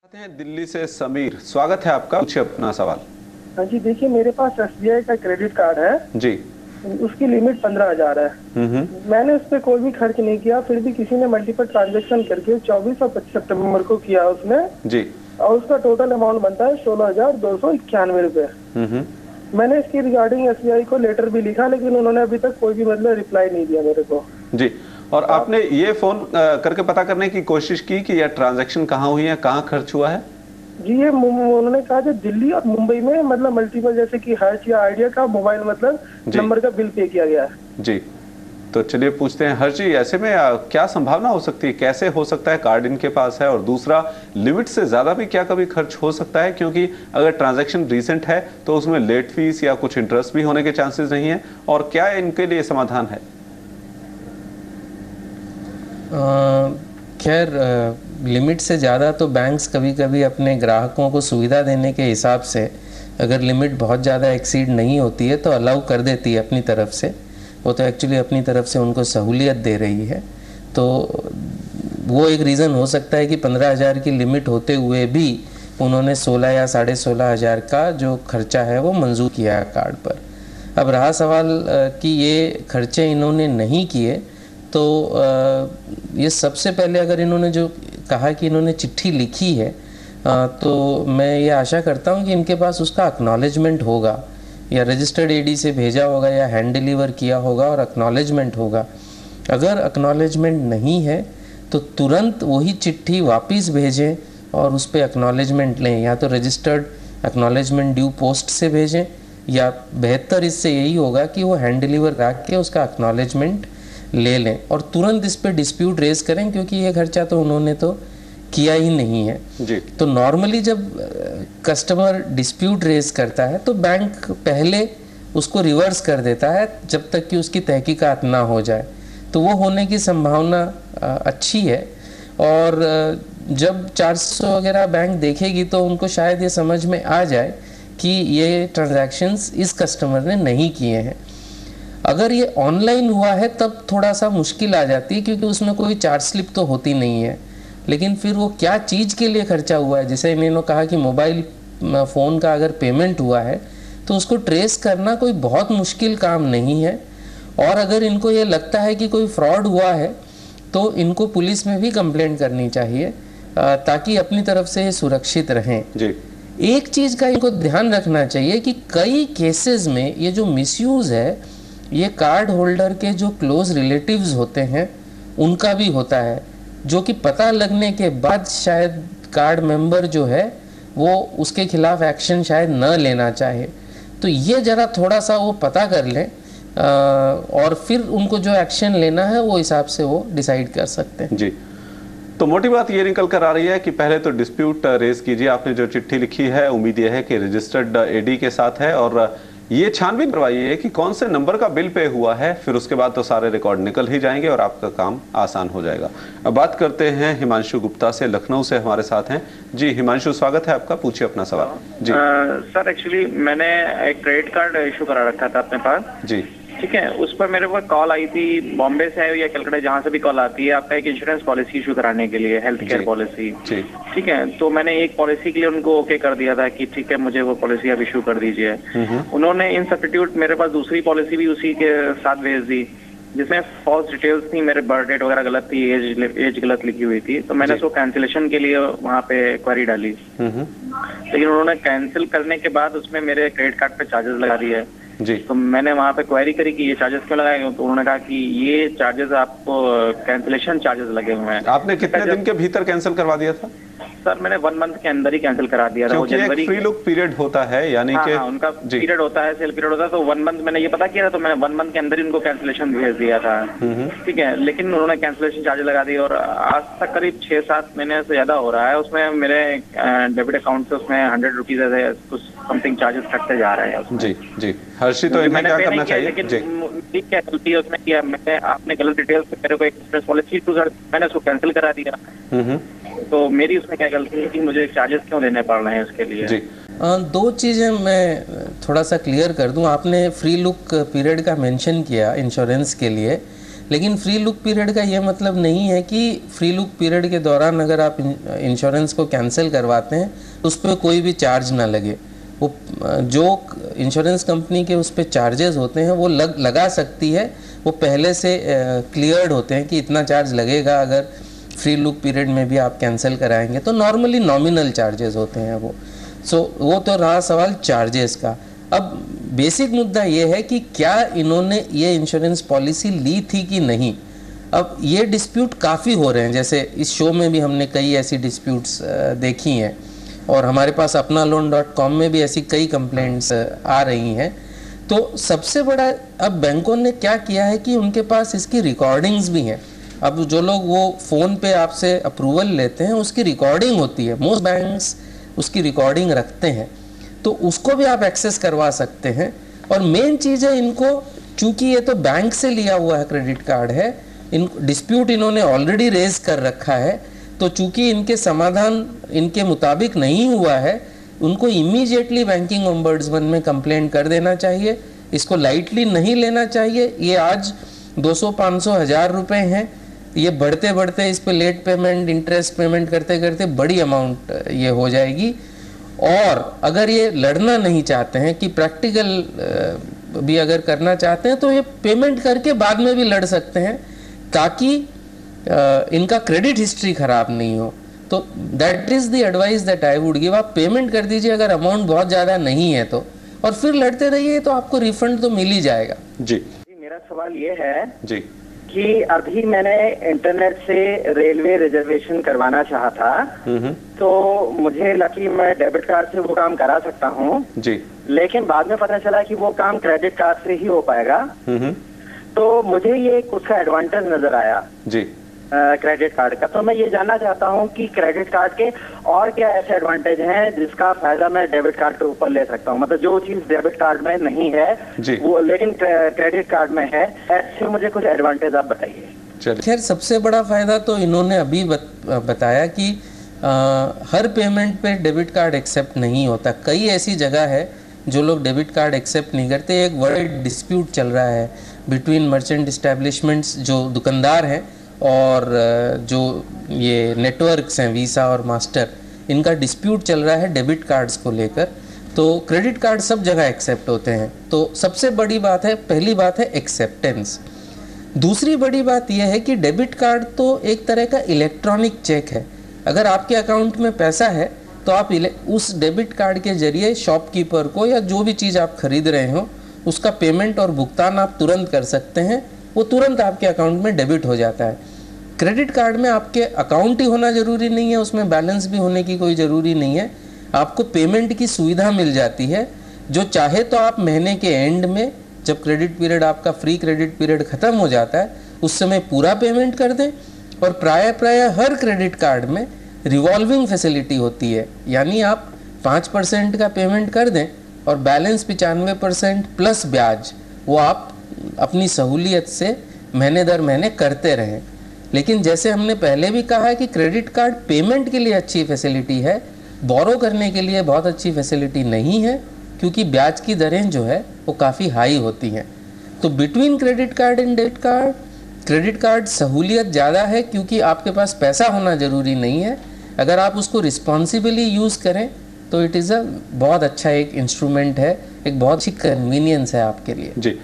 आते हैं दिल्ली से समीर, स्वागत है आपका। पूछिए अपना सवाल। हाँ जी, देखिए मेरे पास एसबीआई का क्रेडिट कार्ड है जी। उसकी लिमिट 15,000 है। मैंने उस पर कोई भी खर्च नहीं किया, फिर भी किसी ने मल्टीपल ट्रांजैक्शन करके 24 और 25 सितंबर को किया उसने जी। और उसका टोटल अमाउंट बनता है 16,291 रुपए। मैंने इसकी रिगार्डिंग एसबीआई को लेटर भी लिखा, लेकिन उन्होंने अभी तक कोई भी रिप्लाई नहीं दिया मेरे को। जी। और आपने ये फोन करके पता करने की कोशिश की कि यह ट्रांजैक्शन कहाँ हुई है, कहाँ खर्च हुआ है? जी, ये उन्होंने कहा कि दिल्ली और मुंबई में मल्टीपल, जैसे कि हर्ष या आइडिया का मोबाइल नंबर का बिल पे किया गया है। जी, तो चलिए पूछते हैं हर्ष जी, ऐसे में क्या संभावना हो सकती है, कैसे हो सकता है? कार्ड इनके पास है और दूसरा लिमिट से ज्यादा भी क्या कभी खर्च हो सकता है? क्योंकि अगर ट्रांजैक्शन रीसेंट है तो उसमें लेट फीस या कुछ इंटरेस्ट भी होने के चांसेस नहीं है, और क्या इनके लिए समाधान है? खैर, लिमिट से ज़्यादा तो बैंक्स कभी कभी अपने ग्राहकों को सुविधा देने के हिसाब से, अगर लिमिट बहुत ज़्यादा एक्सीड नहीं होती है तो अलाउ कर देती है अपनी तरफ से। वो तो एक्चुअली अपनी तरफ से उनको सहूलियत दे रही है। तो वो एक रीज़न हो सकता है कि 15,000 की लिमिट होते हुए भी उन्होंने 16 या 16,500 का जो खर्चा है वो मंजूर किया है कार्ड पर। अब रहा सवाल कि ये खर्चे इन्होंने नहीं किए, तो ये सबसे पहले अगर इन्होंने जो कहा कि इन्होंने चिट्ठी लिखी है, तो मैं ये आशा करता हूँ कि इनके पास उसका एक्नॉलेजमेंट होगा, या रजिस्टर्ड एडी से भेजा होगा या हैंड डिलीवर किया होगा और एक्नॉलेजमेंट होगा। अगर एक्नॉलेजमेंट नहीं है तो तुरंत वही चिट्ठी वापस भेजें और उस पर एक्नॉलेजमेंट लें, या तो रजिस्टर्ड एक्नॉलेजमेंट ड्यू पोस्ट से भेजें, या बेहतर इससे यही होगा कि वो हैंड डिलीवर रख के उसका एक्नॉलेजमेंट ले लें और तुरंत इस पे डिस्प्यूट रेज करें, क्योंकि ये खर्चा तो उन्होंने तो किया ही नहीं है जी। तो नॉर्मली जब कस्टमर डिस्प्यूट रेज करता है तो बैंक पहले उसको रिवर्स कर देता है जब तक कि उसकी तहकीकात ना हो जाए, तो वो होने की संभावना अच्छी है। और जब 400 वगैरह बैंक देखेगी तो उनको शायद ये समझ में आ जाए कि ये ट्रांजैक्शंस इस कस्टमर ने नहीं किए हैं। अगर ये ऑनलाइन हुआ है तब थोड़ा सा मुश्किल आ जाती है, क्योंकि उसमें कोई चार्ज स्लिप तो होती नहीं है, लेकिन फिर वो क्या चीज़ के लिए खर्चा हुआ है, जैसे इन्होंने कहा कि मोबाइल फ़ोन का अगर पेमेंट हुआ है तो उसको ट्रेस करना कोई बहुत मुश्किल काम नहीं है। और अगर इनको ये लगता है कि कोई फ्रॉड हुआ है तो इनको पुलिस में भी कंप्लेंट करनी चाहिए, ताकि अपनी तरफ से ये सुरक्षित रहें जी। एक चीज़ का इनको ध्यान रखना चाहिए कि कई केसेस में ये जो मिसयूज़ है ये कार्ड होल्डर के जो क्लोज रिलेटिव्स होते हैं उनका भी होता है, जो कि पता लगने के बाद शायद कार्ड मेंबर जो है वो उसके खिलाफ एक्शन शायद न लेना चाहे। तो ये ज़रा थोड़ा सा वो पता कर लें और फिर उनको जो एक्शन लेना है वो हिसाब से वो डिसाइड कर सकते हैं जी। तो मोटी बात ये निकल कर आ रही है कि पहले तो डिस्प्यूट रेज कीजिए। आपने जो चिट्ठी लिखी है उम्मीद यह है कि रजिस्टर्ड एडी के साथ है, और ये छानबीन करवाइए कि कौन से नंबर का बिल पे हुआ है, फिर उसके बाद तो सारे रिकॉर्ड निकल ही जाएंगे और आपका काम आसान हो जाएगा। अब बात करते हैं हिमांशु गुप्ता से, लखनऊ से हमारे साथ हैं। जी हिमांशु, स्वागत है आपका, पूछिए अपना सवाल। जी सर, एक्चुअली मैंने एक क्रेडिट कार्ड इशू करा रखा था अपने पास। जी ठीक है, उस पर मेरे पास कॉल आई थी, बॉम्बे से आई या कलकत्ता, जहाँ से भी कॉल आती है, आपका एक इंश्योरेंस पॉलिसी इशू कराने के लिए, हेल्थ केयर पॉलिसी। ठीक है, तो मैंने एक पॉलिसी के लिए उनको ओके कर दिया था कि ठीक है मुझे वो पॉलिसी आप इशू कर दीजिए। उन्होंने इन सब्स्टिट्यूट मेरे पास दूसरी पॉलिसी भी उसी के साथ भेज दी, जिसमें फॉल्स डिटेल्स थी, मेरे बर्थ डेट वगैरह गलत थी, एज गलत लिखी हुई थी। तो मैंने उसको कैंसिलेशन के लिए वहाँ पे क्वेरी डाली, लेकिन उन्होंने कैंसिल करने के बाद उसमें मेरे क्रेडिट कार्ड पे चार्जेस लगा दिए जी। तो मैंने वहाँ पे क्वेरी करी कि ये चार्जेस क्यों लगाए, तो उन्होंने कहा कि ये चार्जेस आपको कैंसिलेशन चार्जेस लगे हुए हैं। आपने कितने दिन के भीतर कैंसिल करवा दिया था? सर मैंने 1 मंथ के अंदर ही कैंसिल करा दिया था। जनवरी फ्री लुक पीरियड होता है, यानी कि उनका पीरियड होता है, सेल पीरियड होता है, तो 1 मंथ मैंने ये पता किया था, तो मैंने 1 मंथ के अंदर ही उनको कैंसिलेशन भेज दिया था। ठीक है, लेकिन उन्होंने कैंसिलेशन चार्ज लगा दिए और आज तक करीब 6-7 महीने से ज्यादा हो रहा है। उसमें मेरे डेबिट अकाउंट से उसमें 100 रुपीज कुछ समथिंग चार्जेस कटते जा रहे हैं। जी जी हर्षित, तो इन्हें क्या करना चाहिए? लेकिन क्या गलती है उसमें किया मैंने, आपने गलत डिटेल्स मेरे को एक्सप्रेस पॉलिसी मैंने उसको कैंसिल करा दिया, तो मेरी उसमें क्या गलती है कि मुझे चार्जेस क्यों देने पड़ रहे हैं उसके लिए? जी दो चीज़ें मैं थोड़ा सा क्लियर कर दूं। आपने फ्री लुक पीरियड का मेंशन किया इंश्योरेंस के लिए, लेकिन फ्री लुक पीरियड का ये मतलब नहीं है कि फ्री लुक पीरियड के दौरान अगर आप इंश्योरेंस को कैंसिल करवाते हैं उस पर कोई भी चार्ज ना लगे। वो जो इंश्योरेंस कंपनी के उस पर चार्जेस होते हैं वो लगा सकती है, वो पहले से क्लियर्ड होते हैं कि इतना चार्ज लगेगा अगर फ्री लुक पीरियड में भी आप कैंसिल कराएंगे। तो नॉर्मली नॉमिनल चार्जेस होते हैं वो। वो तो रहा सवाल चार्जेस का। अब बेसिक मुद्दा ये है कि क्या इन्होंने ये इंश्योरेंस पॉलिसी ली थी कि नहीं। अब ये डिस्प्यूट काफ़ी हो रहे हैं, जैसे इस शो में भी हमने कई ऐसी डिस्प्यूट्स देखी हैं और हमारे पास apnaloan.com में भी ऐसी कई कंप्लेंट्स आ रही हैं। तो सबसे बड़ा अब बैंकों ने क्या किया है कि उनके पास इसकी रिकॉर्डिंग्स भी हैं। अब जो लोग वो फ़ोन पे आपसे अप्रूवल लेते हैं उसकी रिकॉर्डिंग होती है, मोस्ट बैंक्स उसकी रिकॉर्डिंग रखते हैं, तो उसको भी आप एक्सेस करवा सकते हैं। और मेन चीज़ है इनको, चूंकि ये तो बैंक से लिया हुआ है क्रेडिट कार्ड है, इन डिस्प्यूट इन्होंने ऑलरेडी रेज कर रखा है, तो चूंकि इनके समाधान इनके मुताबिक नहीं हुआ है, उनको इमीडिएटली बैंकिंग ओम्बड्समैन में कंप्लेंट कर देना चाहिए। इसको लाइटली नहीं लेना चाहिए। ये आज 200, 500, 1000 रुपये हैं, ये बढ़ते बढ़ते इस पे लेट पेमेंट, इंटरेस्ट पेमेंट करते करते बड़ी अमाउंट ये हो जाएगी। और अगर ये लड़ना नहीं चाहते हैं कि प्रैक्टिकल भी अगर करना चाहते हैं तो ये पेमेंट करके बाद में भी लड़ सकते हैं, ताकि इनका क्रेडिट हिस्ट्री खराब नहीं हो। तो that is the advice that I would give. आप पेमेंट कर दीजिए अगर अमाउंट बहुत ज़्यादा नहीं है तो, और फिर लड़ते रहिए तो आपको रिफंड तो मिल ही जाएगा। जी मेरा सवाल ये है जी कि अभी मैंने इंटरनेट से रेलवे रिजर्वेशन करवाना चाहा था, तो मुझे लगी मैं डेबिट कार्ड से वो काम करा सकता हूँ जी, लेकिन बाद में पता चला कि वो काम क्रेडिट कार्ड से ही हो पाएगा। तो मुझे ये उसका एडवांटेज नजर आया जी क्रेडिट कार्ड का। तो मैं ये जानना चाहता हूँ कि क्रेडिट कार्ड के और क्या ऐसे एडवांटेज हैं जिसका फायदा मैं डेबिट कार्ड के ऊपर ले सकता हूँ, मतलब जो चीज डेबिट कार्ड में नहीं है वो लेकिन क्रेडिट कार्ड में है, ऐसे मुझे कुछ एडवांटेज आप बताइए। खैर सबसे बड़ा फायदा तो इन्होंने अभी बताया कि हर पेमेंट पे डेबिट कार्ड एक्सेप्ट नहीं होता। कई ऐसी जगह है जो लोग डेबिट कार्ड एक्सेप्ट नहीं करते। एक वर्ल्ड डिस्प्यूट चल रहा है बिटवीन मर्चेंट इस्टेब्लिशमेंट्स, जो दुकानदार हैं, और जो ये नेटवर्क्स हैं वीसा और मास्टर, इनका डिस्प्यूट चल रहा है डेबिट कार्ड्स को लेकर। तो क्रेडिट कार्ड सब जगह एक्सेप्ट होते हैं। तो सबसे बड़ी बात है, पहली बात है एक्सेप्टेंस। दूसरी बड़ी बात यह है कि डेबिट कार्ड तो एक तरह का इलेक्ट्रॉनिक चेक है। अगर आपके अकाउंट में पैसा है तो आप उस डेबिट कार्ड के जरिए शॉपकीपर को या जो भी चीज़ आप खरीद रहे हो उसका पेमेंट और भुगतान आप तुरंत कर सकते हैं, वो तुरंत आपके अकाउंट में डेबिट हो जाता है। क्रेडिट कार्ड में आपके अकाउंट ही होना ज़रूरी नहीं है, उसमें बैलेंस भी होने की कोई ज़रूरी नहीं है, आपको पेमेंट की सुविधा मिल जाती है। जो चाहे तो आप महीने के एंड में, जब क्रेडिट पीरियड आपका फ्री क्रेडिट पीरियड ख़त्म हो जाता है, उस समय पूरा पेमेंट कर दें। और प्राय हर क्रेडिट कार्ड में रिवॉल्विंग फैसिलिटी होती है, यानी आप 5% का पेमेंट कर दें और बैलेंस 95% प्लस ब्याज वो आप अपनी सहूलियत से महीने दर महीने करते रहें। लेकिन जैसे हमने पहले भी कहा है कि क्रेडिट कार्ड पेमेंट के लिए अच्छी फैसिलिटी है, बोरो करने के लिए बहुत अच्छी फैसिलिटी नहीं है, क्योंकि ब्याज की दरें जो है वो काफ़ी हाई होती हैं। तो between credit card and debit card, credit card सहूलियत ज़्यादा है क्योंकि आपके पास पैसा होना ज़रूरी नहीं है। अगर आप उसको रिस्पॉन्सिबली यूज़ करें तो इट इज़ बहुत अच्छा एक इंस्ट्रूमेंट है, एक बहुत अच्छी कन्वीनियंस है आपके लिए। जी।